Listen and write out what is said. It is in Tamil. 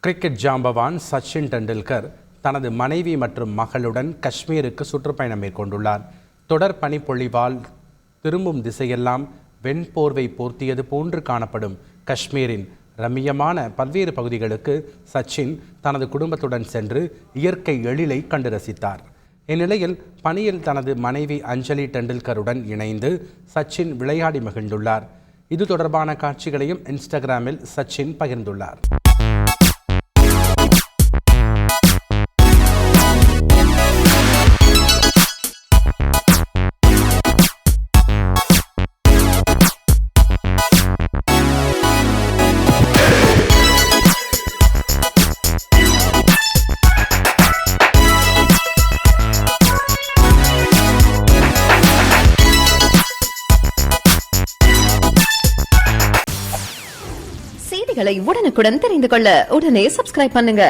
கிரிக்கெட் ஜாம்பவான் சச்சின் டெண்டுல்கர் தனது மனைவி மற்றும் மகளுடன் காஷ்மீருக்கு சுற்றுப்பயணம் மேற்கொண்டுள்ளார். தொடர் பனிப்பொழிவால் திரும்பும் திசையெல்லாம் வெண்போர்வை போர்த்தியது போன்று காணப்படும் காஷ்மீரின் ரம்மியமான பல்வேறு பகுதிகளுக்கு சச்சின் தனது குடும்பத்துடன் சென்று இயற்கை எழிலை கண்டு ரசித்தார். இந்நிலையில் பனியில் தனது மனைவி அஞ்சலி டெண்டுல்கருடன் இணைந்து சச்சின் விளையாடி மகிழ்ந்துள்ளார். இது தொடர்பான காட்சிகளையும் இன்ஸ்டாகிராமில் சச்சின் பகிர்ந்துள்ளார். செய்திகளை உடனுக்குடன் தெரிந்து கொள்ள உடனே சப்ஸ்கிரைப் பண்ணுங்க.